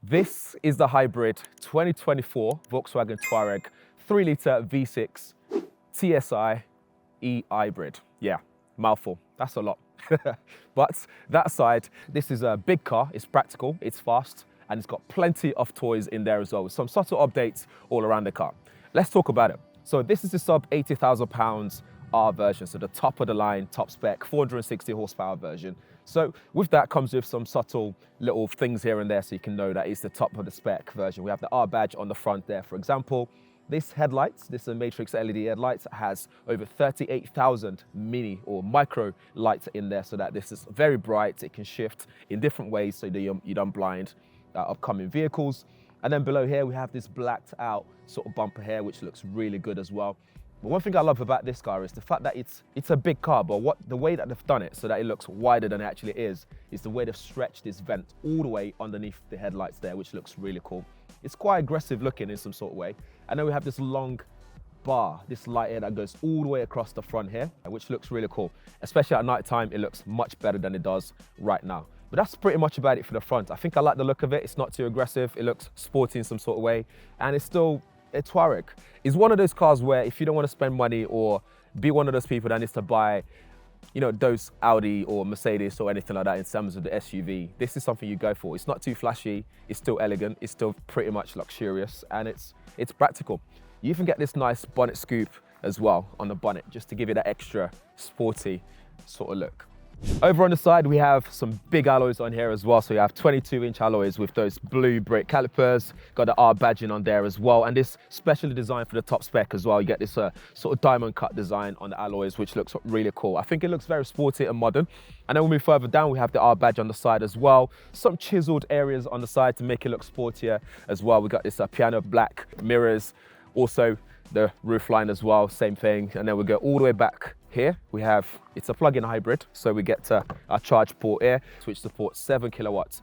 This is the hybrid 2024 Volkswagen Touareg 3-litre V6 TSI eHybrid. Yeah, mouthful, that's a lot. But that aside, this is a big car, it's practical, it's fast, and it's got plenty of toys in there as well, with some subtle updates all around the car. Let's talk about it. So this is the sub £80,000 R version, so the top of the line, top spec, 460 horsepower version. So with that comes with some subtle little things here and there so you can know that it's the top of the spec version. We have the R badge on the front there, for example. This headlights, this is a matrix LED headlights, has over 38,000 mini or micro lights in there, so that this is very bright. It can shift in different ways so that you don't blind upcoming vehicles. And then below here, we have this blacked out sort of bumper here, which looks really good as well. But one thing I love about this car is the fact that it's a big car, but the way that they've done it so that it looks wider than it actually is the way they've stretched this vent all the way underneath the headlights there, which looks really cool. It's quite aggressive looking in some sort of way. And then we have this long bar, this light here that goes all the way across the front here, which looks really cool. Especially at night time, it looks much better than it does right now. But that's pretty much about it for the front. I think I like the look of it. It's not too aggressive. It looks sporty in some sort of way. And it's still a Touareg. It's one of those cars where if you don't want to spend money or be one of those people that needs to buy, you know, those Audi or Mercedes or anything like that in terms of the SUV, this is something you go for. It's not too flashy. It's still elegant. It's still pretty much luxurious, and it's practical. You even get this nice bonnet scoop as well on the bonnet, just to give it that extra sporty sort of look. Over on the side, we have some big alloys on here as well. So you have 22-inch alloys with those blue brake calipers, got the R badging on there as well. And this specially designed for the top spec as well. You get this sort of diamond cut design on the alloys, which looks really cool. I think it looks very sporty and modern. And then we move further down, we have the R badge on the side as well. Some chiseled areas on the side to make it look sportier as well. We got this piano black mirrors, also the roof line as well, same thing. And then we go all the way back here. It's a plug-in hybrid, so we get our charge port here, which supports 7 kilowatts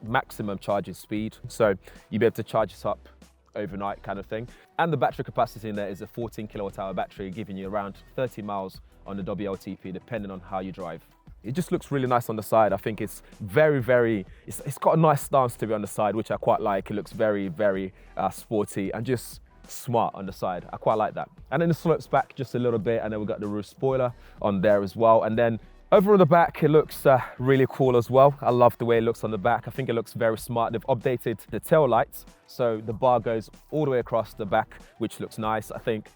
maximum charging speed. So you'll be able to charge this up overnight kind of thing. And the battery capacity in there is a 14 kilowatt hour battery, giving you around 30 miles on the WLTP, depending on how you drive. It just looks really nice on the side. I think it's it's got a nice stance to be on the side, which I quite like. It looks very, very sporty and just smart on the side. I quite like that. And then it slopes back just a little bit, and then we've got the roof spoiler on there as well. And then over on the back, it looks really cool as well. I love the way it looks on the back. I think it looks very smart. They've updated the tail lights, so the bar goes all the way across the back, which looks nice. I think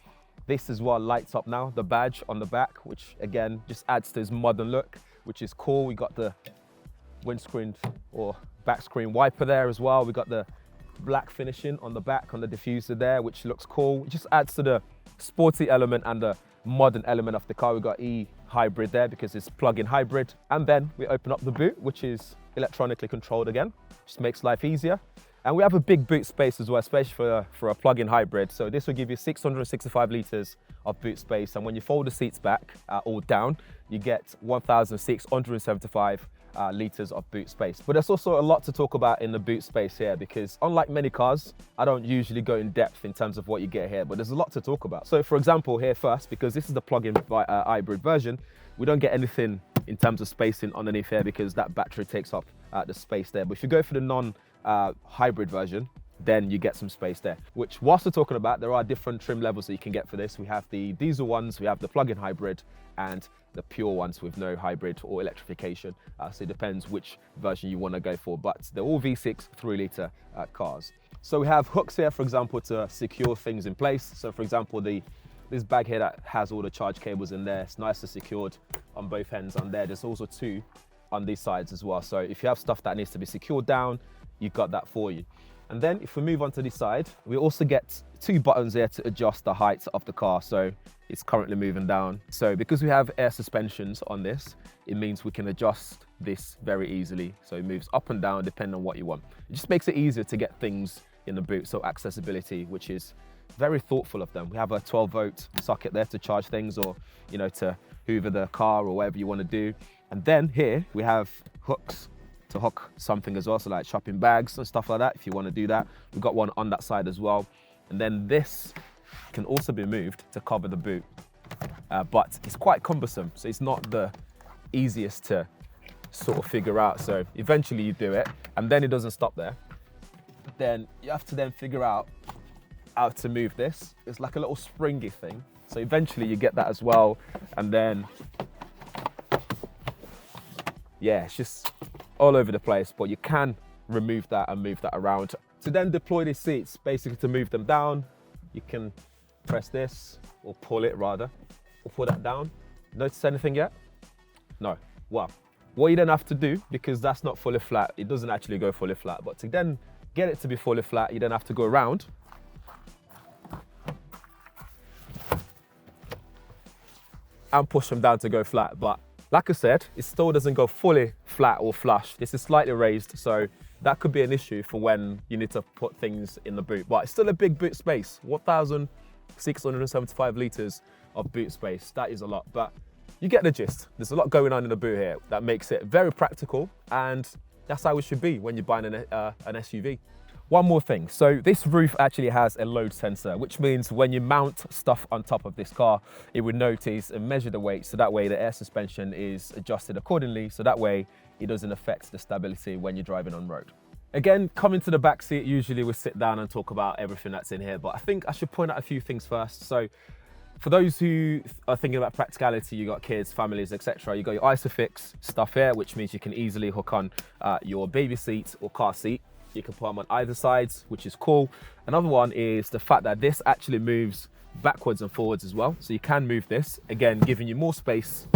this as well lights up now, the badge on the back, which again just adds to this modern look, which is cool. We got the windscreen or back screen wiper there as well. We got the black finishing on the back on the diffuser there, which looks cool. It just adds to the sporty element and the modern element of the car. We've got eHybrid there because it's plug-in hybrid. And then we open up the boot, which is electronically controlled again, just makes life easier. And we have a big boot space as well, especially for a plug-in hybrid. So this will give you 665 litres of boot space. And when you fold the seats back or down, you get 1,675 litres of boot space. But there's also a lot to talk about in the boot space here, because unlike many cars, I don't usually go in depth in terms of what you get here, but there's a lot to talk about. So for example, here first, because this is the plug-in hybrid version, we don't get anything in terms of spacing underneath here because that battery takes up the space there. But if you go for the non-hybrid version, then you get some space there, which whilst we're talking about, there are different trim levels that you can get for this. We have the diesel ones, we have the plug-in hybrid, and the pure ones with no hybrid or electrification. So it depends which version you want to go for, but they're all V6 3-litre cars. So we have hooks here, for example, to secure things in place. So for example, this bag here that has all the charge cables in there, it's nicely secured on both ends on there. There's also two on these sides as well. So if you have stuff that needs to be secured down, you've got that for you. And then if we move on to this side, we also get two buttons here to adjust the height of the car. So it's currently moving down. So because we have air suspensions on this, it means we can adjust this very easily. So it moves up and down depending on what you want. It just makes it easier to get things in the boot. So accessibility, which is very thoughtful of them. We have a 12-volt socket there to charge things, or, you know, to hoover the car or whatever you want to do. And then here we have hooks to hook something as well, so like shopping bags and stuff like that, if you want to do that. We've got one on that side as well. And then this can also be moved to cover the boot, but it's quite cumbersome, so it's not the easiest to sort of figure out. So eventually you do it, and then it doesn't stop there. then you have to then figure out how to move this. It's like a little springy thing. So eventually you get that as well. And then, yeah, it's just all over the place, but you can remove that and move that around. To then deploy these seats, basically to move them down, you can press this, or pull it rather, or pull that down. Notice anything yet? No. Well, what you then have to do, because that's not fully flat, it doesn't actually go fully flat, but to then get it to be fully flat, you then have to go around and push them down to go flat. But like I said, it still doesn't go fully flat or flush. This is slightly raised, so that could be an issue for when you need to put things in the boot. But it's still a big boot space, 1,675 litres of boot space. That is a lot, but you get the gist. There's a lot going on in the boot here that makes it very practical, and that's how it should be when you're buying an SUV. One more thing, so this roof actually has a load sensor, which means when you mount stuff on top of this car, it would notice and measure the weight, so that way the air suspension is adjusted accordingly, so that way it doesn't affect the stability when you're driving on road. Again, coming to the back seat, usually we sit down and talk about everything that's in here, but I think I should point out a few things first. So for those who are thinking about practicality, you got kids, families, etc. You got your ISOFIX stuff here, which means you can easily hook on your baby seat or car seat. You can put them on either sides, which is cool. Another one is the fact that this actually moves backwards and forwards as well. So you can move this, again, giving you more space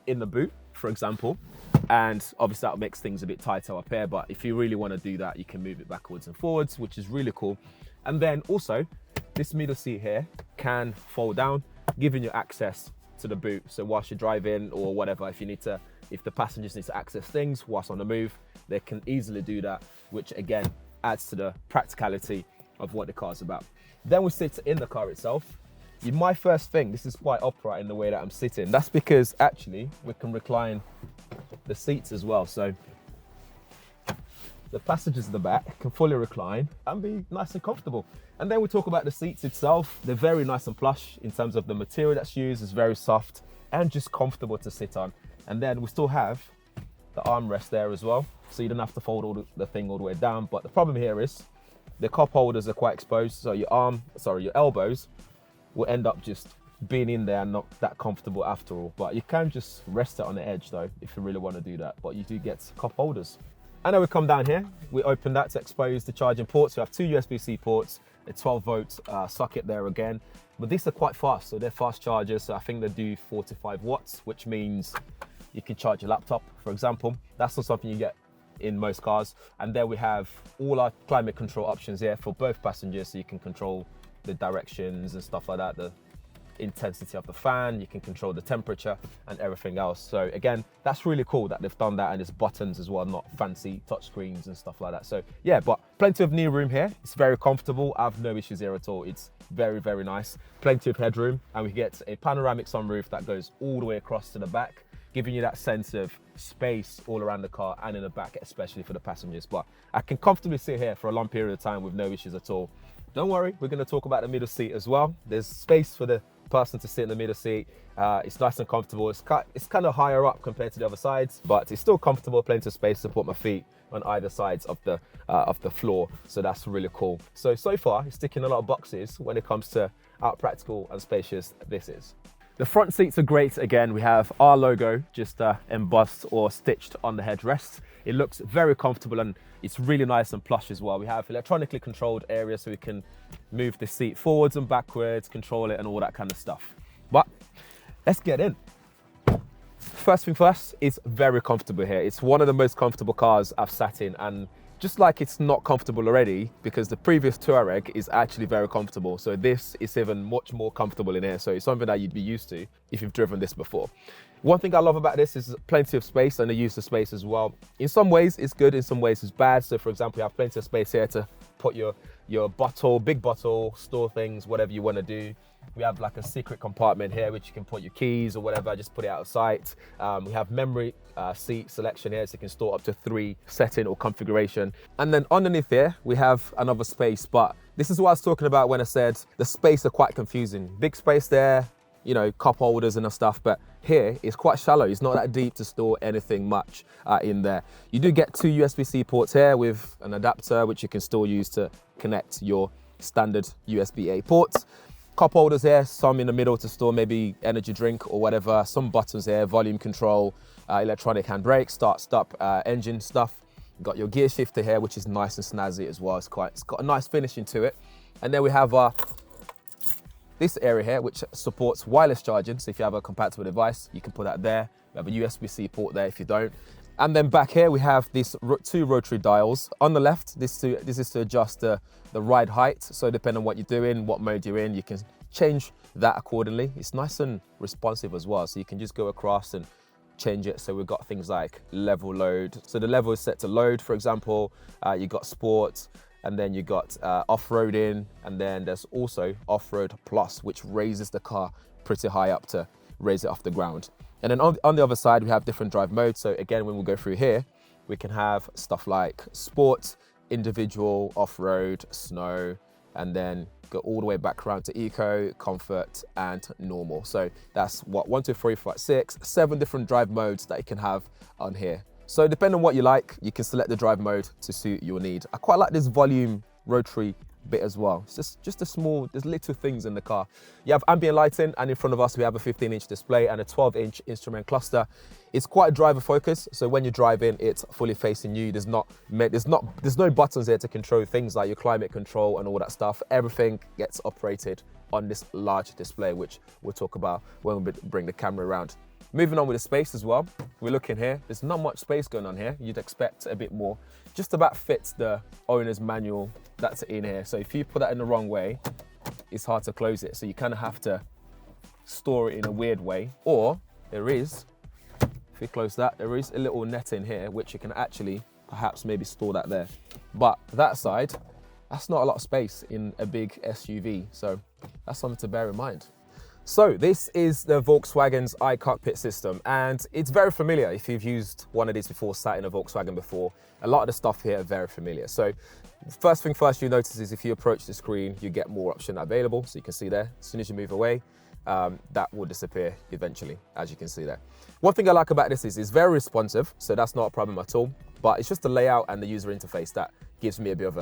in the boot, for example. And obviously that makes things a bit tighter up here, but if you really want to do that, you can move it backwards and forwards, which is really cool. And then also, this middle seat here can fold down, giving you access to the boot. So whilst you're driving or whatever, if the passengers need to access things whilst on the move, they can easily do that, which again adds to the practicality of what the car's about. Then we sit in the car itself. My first thing, this is quite upright in the way that I'm sitting. That's because actually we can recline the seats as well. So the passengers in the back can fully recline and be nice and comfortable. And then we talk about the seats itself. They're very nice and plush in terms of the material that's used. It's very soft and just comfortable to sit on. And then we still have the armrest there as well, so you don't have to fold the thing all the way down. But the problem here is the cup holders are quite exposed, so your elbows will end up just being in there and not that comfortable after all. But you can just rest it on the edge though, if you really want to do that. But you do get cup holders. And then we come down here, we open that to expose the charging ports. We have two USB-C ports, a 12-volt socket there again. But these are quite fast, so they're fast chargers. So I think they do 45 watts, which means you can charge your laptop, for example. That's not something you get in most cars. And there we have all our climate control options here for both passengers, so you can control the directions and stuff like that, the intensity of the fan, you can control the temperature and everything else. So again, that's really cool that they've done that, and it's buttons as well, not fancy touch screens and stuff like that. So yeah, but plenty of knee room here. It's very comfortable. I have no issues here at all. It's very, very nice. Plenty of headroom, and we get a panoramic sunroof that goes all the way across to the back, giving you that sense of space all around the car and in the back, especially for the passengers. But I can comfortably sit here for a long period of time with no issues at all. Don't worry, we're going to talk about the middle seat as well. There's space for the person to sit in the middle seat. It's nice and comfortable. It's kind of higher up compared to the other sides, but it's still comfortable, plenty of space to put my feet on either sides of the floor. So that's really cool. So far, it's ticking a lot of boxes when it comes to how practical and spacious this is. The front seats are great. Again, we have our logo just embossed or stitched on the headrest. It looks very comfortable and it's really nice and plush as well. We have electronically controlled areas, so we can move the seat forwards and backwards, control it and all that kind of stuff. But let's get in. First thing first, it's very comfortable here. It's one of the most comfortable cars I've sat in, and just like it's not comfortable already, because the previous Touareg is actually very comfortable. So this is even much more comfortable in here. So it's something that you'd be used to if you've driven this before. One thing I love about this is plenty of space, and they use the space as well. In some ways it's good, in some ways it's bad. So for example, you have plenty of space here to put your bottle, big bottle, store things, whatever you want to do. We have like a secret compartment here, which you can put your keys or whatever, just put it out of sight. We have memory seat selection here, so you can store up to 3 setting or configuration. And then underneath here, we have another space, but this is what I was talking about when I said the space are quite confusing. Big space there, you know, cup holders and stuff, but here is quite shallow. It's not that deep to store anything much in there. You do get 2 USB-C ports here with an adapter, which you can still use to connect your standard USB-A ports. Cup holders here, some in the middle to store maybe energy drink or whatever. Some buttons here, volume control, electronic handbrake, start, stop, engine stuff. You've got your gear shifter here, which is nice and snazzy as well. It's got a nice finishing to it. And then we have this area here, which supports wireless charging. So if you have a compatible device, you can put that there. We have a USB-C port there if you don't. And then back here, we have these 2 rotary dials. On the left, this is to adjust the ride height. So depending on what you're doing, what mode you're in, you can change that accordingly. It's nice and responsive as well. So you can just go across and change it. So we've got things like level load. So the level is set to load, for example. You got sport, and then you got off-roading, and then there's also off-road plus, which raises the car pretty high up to raise it off the ground. And then on the other side, we have different drive modes. So again, when we go through here, we can have stuff like sport, individual, off-road, snow, and then go all the way back around to eco, comfort, and normal. So that's what, 1, 2, 3, 4, 5, 6, 7 different drive modes that you can have on here. So depending on what you like, you can select the drive mode to suit your need. I quite like this volume rotary bit as well. It's just a small, there's little things in the car. You have ambient lighting, and in front of us we have a 15-inch display and a 12-inch instrument cluster. It's quite driver focused, so when you're driving, it's fully facing you. There's no buttons there to control things like your climate control and all that stuff. Everything gets operated on this large display, which we'll talk about when we bring the camera around. Moving on with the space as well, we're looking here. There's not much space going on here. You'd expect a bit more. Just about fits the owner's manual that's in here. So if you put that in the wrong way, it's hard to close it. So you kind of have to store it in a weird way. Or there is, if you close that, there is a little net in here, which you can actually perhaps maybe store that there. But that side, that's not a lot of space in a big SUV. So that's something to bear in mind. So this is the Volkswagen's iCockpit system, and it's very familiar. If you've used one of these before, sat in a Volkswagen before, a lot of the stuff here are very familiar. So first thing first you notice is if you approach the screen, you get more option available. So you can see there, as soon as you move away, that will disappear eventually, as you can see there. One thing I like about this is it's very responsive, so that's not a problem at all, but it's just the layout and the user interface that gives me a bit of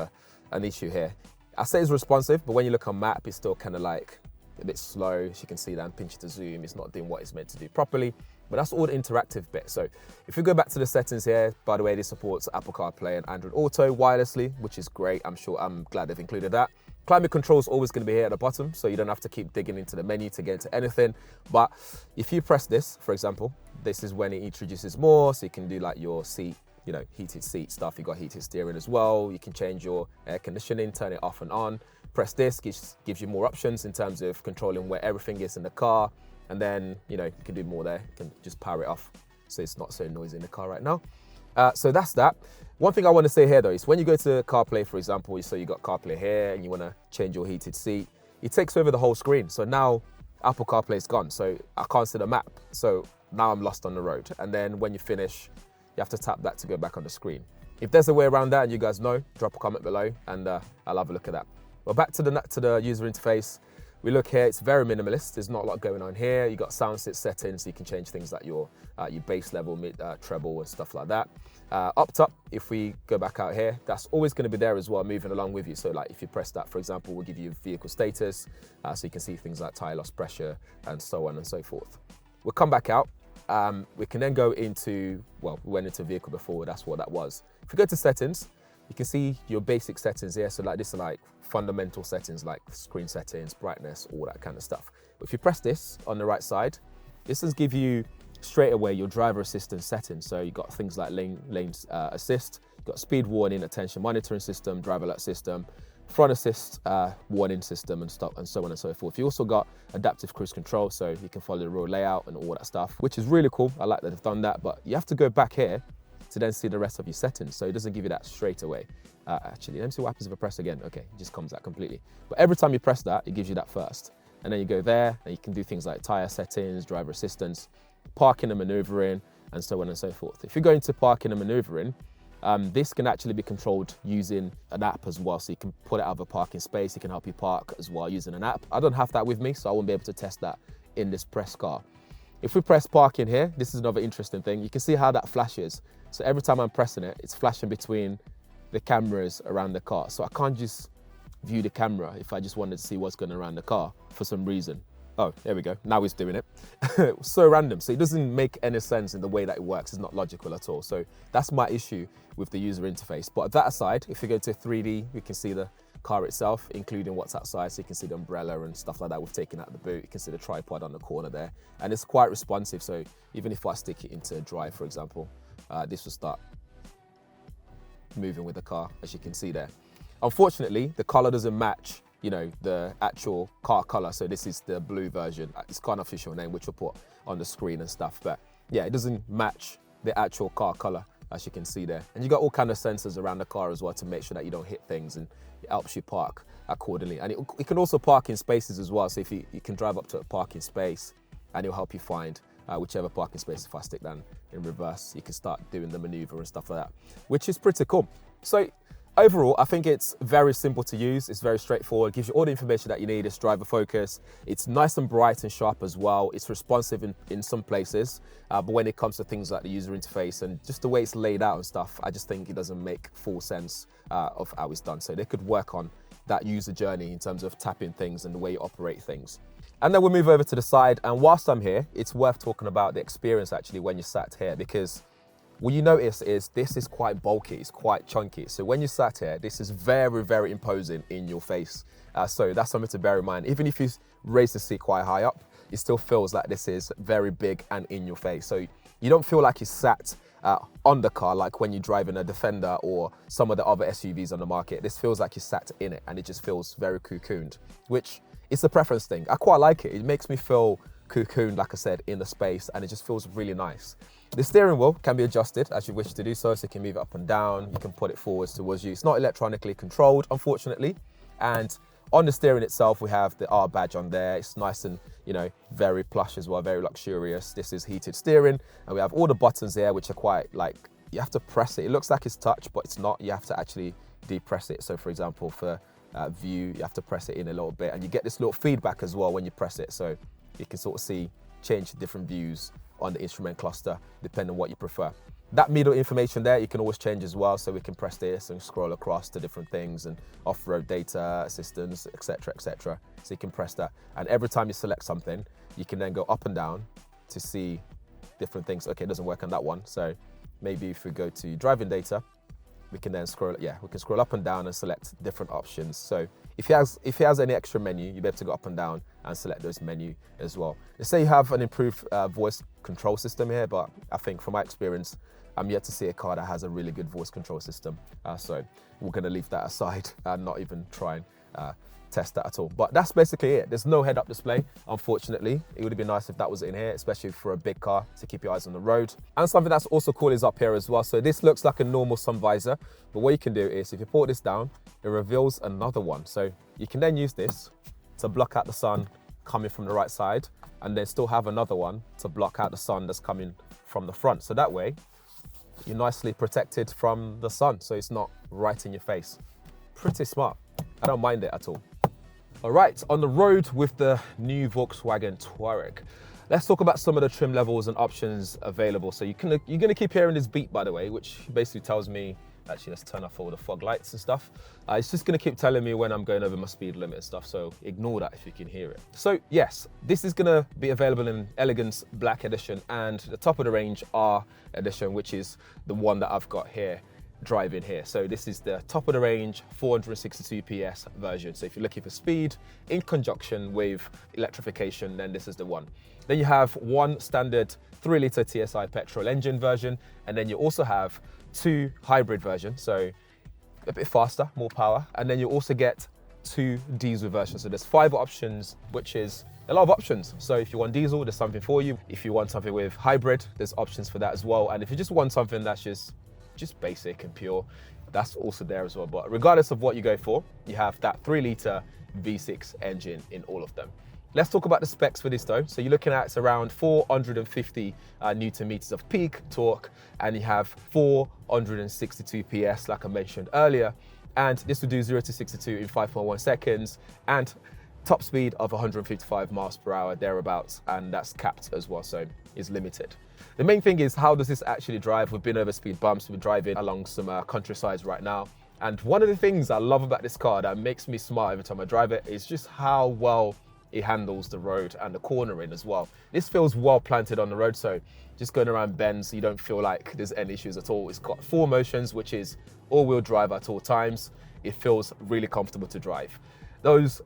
an issue here. I say it's responsive, but when you look on map, it's still kind of like a bit slow. As you can see that I'm pinching to zoom, it's not doing what it's meant to do properly, but that's all the interactive bit. So if we go back to the settings here, by the way, this supports Apple CarPlay and Android Auto wirelessly, which is great. I'm glad they've included that. Climate control is always going to be here at the bottom, so you don't have to keep digging into the menu to get into anything. But if you press this, for example, this is when it introduces more, so you can do like your seat, you know, heated seat stuff. You got heated steering as well. You can change your air conditioning, turn it off and on. Press this, gives you more options in terms of controlling where everything is in the car. And then, you know, you can do more there. You can just power it off so it's not so noisy in the car right now. So that's that. One thing I want to say here though is when you go to CarPlay, for example, so you got CarPlay here and you want to change your heated seat, it takes over the whole screen. So now Apple CarPlay is gone. So I can't see the map. So now I'm lost on the road. And then when you finish, you have to tap that to go back on the screen. If there's a way around that and you guys know, drop a comment below and I'll have a look at that. But back to the user interface, we look here, it's very minimalist. There's not a lot going on here. You got sound settings, so you can change things like your bass level, mid, treble and stuff like that. Up top, if we go back out here, that's always gonna be there as well, moving along with you. So like if you press that, for example, we'll give you vehicle status, so you can see things like tire loss pressure and so on and so forth. We'll come back out. We can then go into, well, we went into vehicle before, that's what that was. If we go to settings, you can see your basic settings here. So like this are like fundamental settings like screen settings, brightness, all that kind of stuff. But if you press this on the right side, this does give you straight away your driver assistance settings. So you've got things like lane assist, you've got speed warning, attention monitoring system, driver alert system, front assist warning system and stuff, and so on and so forth. You also got adaptive cruise control, so you can follow the road layout and all that stuff, which is really cool. I like that they've done that, but you have to go back here to then see the rest of your settings. So it doesn't give you that straight away. Actually, let me see what happens if I press again. Okay, it just comes out completely. But every time you press that, it gives you that first. And then you go there and you can do things like tire settings, driver assistance, parking and maneuvering, and so on and so forth. If you go into parking and maneuvering, this can actually be controlled using an app as well. So you can put it out of a parking space. It can help you park as well using an app. I don't have that with me, so I won't be able to test that in this press car. If we press park in here, this is another interesting thing. You can see how that flashes. So every time I'm pressing it, it's flashing between the cameras around the car. So I can't just view the camera if I just wanted to see what's going on around the car for some reason. Oh, there we go. Now he's doing it. So random. So it doesn't make any sense in the way that it works. It's not logical at all. So that's my issue with the user interface. But that aside, if you go to 3D, we can see the car itself, including what's outside. So you can see the umbrella and stuff like that we've taken out the boot. You can see the tripod on the corner there. And it's quite responsive. So even if I stick it into drive, for example, this will start moving with the car, as you can see there. Unfortunately, the color doesn't match, you know, the actual car color. So this is the blue version. It's got an official name, which we'll put on the screen and stuff. But yeah, it doesn't match the actual car color, as you can see there. And you got all kind of sensors around the car as well to make sure that you don't hit things, and it helps you park accordingly. And it can also park in spaces as well. So if you can drive up to a parking space and it'll help you find whichever parking space. If I stick that in reverse, you can start doing the maneuver and stuff like that, which is pretty cool. So overall, I think it's very simple to use. It's very straightforward. It gives you all the information that you need. It's driver focus. It's nice and bright and sharp as well. It's responsive in some places. But when it comes to things like the user interface and just the way it's laid out and stuff, I just think it doesn't make full sense of how it's done. So they could work on that user journey in terms of tapping things and the way you operate things. And then we'll move over to the side. And whilst I'm here, it's worth talking about the experience actually when you're sat here, because what you notice is this is quite bulky, it's quite chunky. So when you sat here, this is very, very imposing in your face. So that's something to bear in mind. Even if you raise the seat quite high up, it still feels like this is very big and in your face. So you don't feel like you sat on the car like when you're driving a Defender or some of the other SUVs on the market. This feels like you sat in it, and it just feels very cocooned, which is a preference thing. I quite like it. It makes me feel cocooned, like I said, in the space, and it just feels really nice. The steering wheel can be adjusted as you wish to do so you can move it up and down. You can put it forwards towards you. It's not electronically controlled, unfortunately. And on the steering itself, we have the R badge on there. It's nice and, you know, very plush as well, very luxurious. This is heated steering, and we have all the buttons there, which are quite like, you have to press it. It looks like it's touch, but it's not. You have to actually depress it. So for example, for view, you have to press it in a little bit, and you get this little feedback as well when you press it. So you can sort of see, change different views on the instrument cluster, depending on what you prefer. That middle information there, you can always change as well. So we can press this and scroll across to different things and off-road data, assistance, etc., etc. So you can press that. And every time you select something, you can then go up and down to see different things. Okay, it doesn't work on that one. So maybe if we go to driving data, we can then scroll, we can scroll up and down and select different options. So if he has any extra menu, you'll be able to go up and down and select those menu as well. Let's say you have an improved voice control system here, but I think from my experience, I'm yet to see a car that has a really good voice control system. So we're gonna leave that aside and not even try and test that at all. But that's basically it. There's no head-up display, unfortunately. It would have been nice if that was in here, especially for a big car to keep your eyes on the road. And something that's also cool is up here as well. So this looks like a normal sun visor, but what you can do is if you pull this down, it reveals another one. So you can then use this to block out the sun coming from the right side, and then still have another one to block out the sun that's coming from the front. So that way, you're nicely protected from the sun, so it's not right in your face. Pretty smart. I don't mind it at all. All right, on the road with the new Volkswagen Touareg. Let's talk about some of the trim levels and options available. So you're gonna keep hearing this beep, by the way, which basically tells me, actually let's turn off all the fog lights and stuff. It's just gonna keep telling me when I'm going over my speed limit and stuff, so ignore that if you can hear it. So yes, this is gonna be available in Elegance Black Edition and the top of the range R Edition, which is the one that I've got here, driving here. So this is the top of the range 462 PS version. So if you're looking for speed in conjunction with electrification, then this is the one. Then you have one standard 3-litre TSI petrol engine version, and then you also have two hybrid versions, so a bit faster, more power, and then you also get two diesel versions. So there's 5 options, which is a lot of options. So if you want diesel, there's something for you. If you want something with hybrid, there's options for that as well. And if you just want something that's just basic and pure, that's also there as well. But regardless of what you go for, you have that 3-litre V6 engine in all of them. Let's talk about the specs for this though. So you're looking at around 450 Newton meters of peak torque, and you have 462 PS, like I mentioned earlier. And this will do 0 to 62 in 5.1 seconds. And top speed of 155 miles per hour, thereabouts, and that's capped as well, so it's limited. The main thing is, how does this actually drive? We've been over speed bumps, we're driving along some countrysides right now. And one of the things I love about this car that makes me smile every time I drive it is just how well it handles the road and the cornering as well. This feels well planted on the road, so just going around bends, you don't feel like there's any issues at all. It's got 4 motions, which is all-wheel drive at all times. It feels really comfortable to drive. Those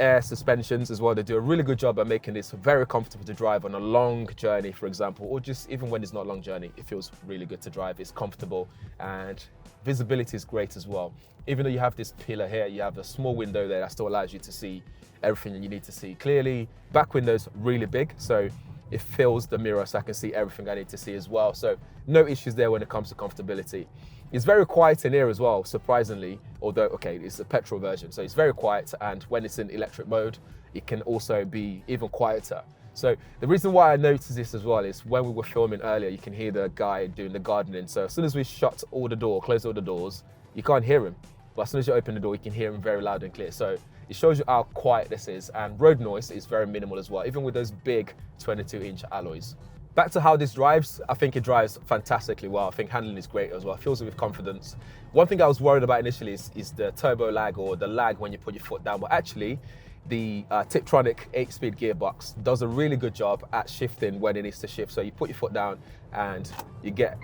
air suspensions as well, they do a really good job at making this very comfortable to drive on a long journey, for example, or just even when it's not a long journey, it feels really good to drive. It's comfortable, and visibility is great as well. Even though you have this pillar here, you have a small window there that still allows you to see everything that you need to see clearly. Back window's really big, so it fills the mirror so I can see everything I need to see as well. So no issues there when it comes to comfortability. It's very quiet in here as well, surprisingly, although, okay, it's a petrol version, so it's very quiet, and when it's in electric mode, it can also be even quieter. So the reason why I noticed this as well is when we were filming earlier, you can hear the guy doing the gardening. So as soon as we shut all the door, close all the doors, you can't hear him. But as soon as you open the door, you can hear him very loud and clear. So it shows you how quiet this is, and road noise is very minimal as well, even with those big 22-inch alloys. Back to how this drives, I think it drives fantastically well. I think handling is great as well. It fills it with confidence. One thing I was worried about initially is the turbo lag, or the lag when you put your foot down, but actually the Tiptronic 8-speed gearbox does a really good job at shifting when it needs to shift. So you put your foot down and you get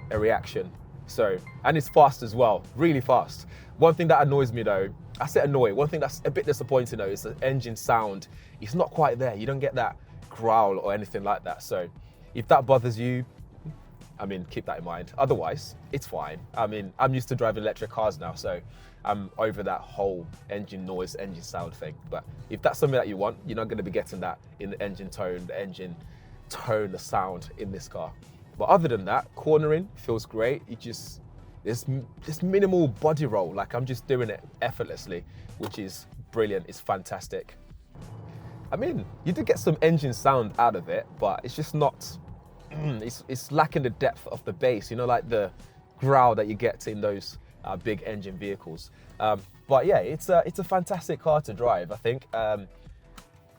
a reaction. So, and it's fast as well, really fast. One thing that annoys me though, I say annoy, one thing that's a bit disappointing though is the engine sound. It's not quite there. You don't get that growl or anything like that. So if that bothers you, I mean, keep that in mind. Otherwise, it's fine. I mean, I'm used to driving electric cars now, so I'm over that whole engine noise, engine sound thing. But if that's something that you want, you're not going to be getting that in the engine tone, the sound in this car. But other than that, cornering feels great. There's minimal body roll. Like, I'm just doing it effortlessly, which is brilliant. It's fantastic. I mean, you do get some engine sound out of it, but it's just not, it's lacking the depth of the bass, you know, like the growl that you get in those big engine vehicles. But yeah, it's a fantastic car to drive, I think.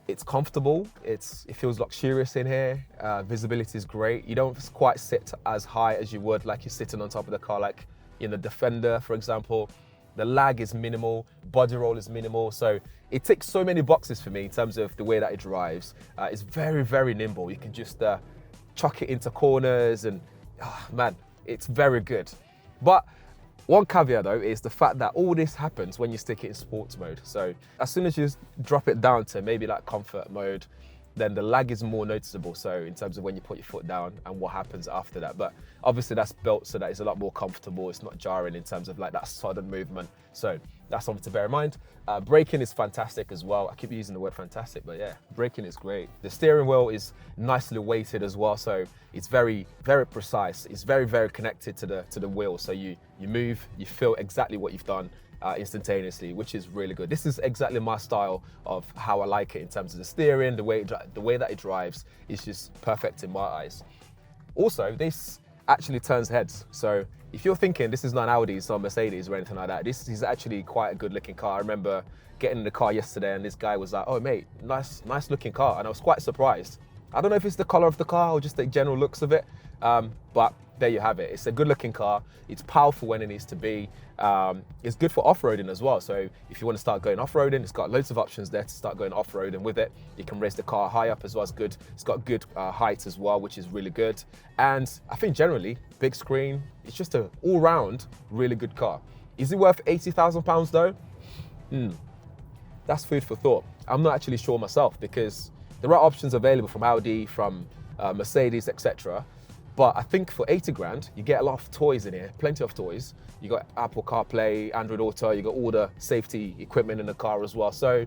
It's comfortable, it feels luxurious in here, visibility is great. You don't quite sit as high as you would like you're sitting on top of the car, like in the Defender, for example. The lag is minimal, body roll is minimal, so it ticks so many boxes for me in terms of the way that it drives. It's very, very nimble. You can just chuck it into corners, and man, it's very good. But one caveat though is the fact that all this happens when you stick it in sports mode. So as soon as you drop it down to maybe like comfort mode, then the lag is more noticeable. So in terms of when you put your foot down and what happens after that. But obviously that's built so that it's a lot more comfortable. It's not jarring in terms of like that sudden movement. So that's something to bear in mind. Braking is fantastic as well. I keep using the word fantastic, but yeah, braking is great. The steering wheel is nicely weighted as well. So it's very, very precise. It's very, very connected to the wheel. So you move, you feel exactly what you've done instantaneously, which is really good. This is exactly my style of how I like it in terms of the steering, the way that it drives is just perfect in my eyes. Also, this actually turns heads. So if you're thinking this is not an Audi, it's not a Mercedes or anything like that, this is actually quite a good looking car. I remember getting in the car yesterday and this guy was like, "Oh mate, nice looking car," and I was quite surprised. I don't know if it's the color of the car or just the general looks of it, but there you have it. It's a good looking car. It's powerful when it needs to be. It's good for off-roading as well. So if you want to start going off-roading, it's got loads of options there to start going off-roading with it. You can raise the car high up as well. It's got good height as well, which is really good. And I think generally, big screen, it's just an all-round really good car. Is it worth £80,000 though? That's food for thought. I'm not actually sure myself, because there are options available from Audi, from Mercedes, etc. But I think for 80 grand, you get a lot of toys in here, plenty of toys. You got Apple CarPlay, Android Auto, you got all the safety equipment in the car as well. So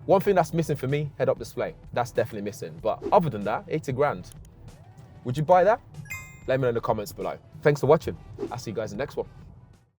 one thing that's missing for me, head-up display. That's definitely missing. But other than that, 80 grand. Would you buy that? Let me know in the comments below. Thanks for watching. I'll see you guys in the next one.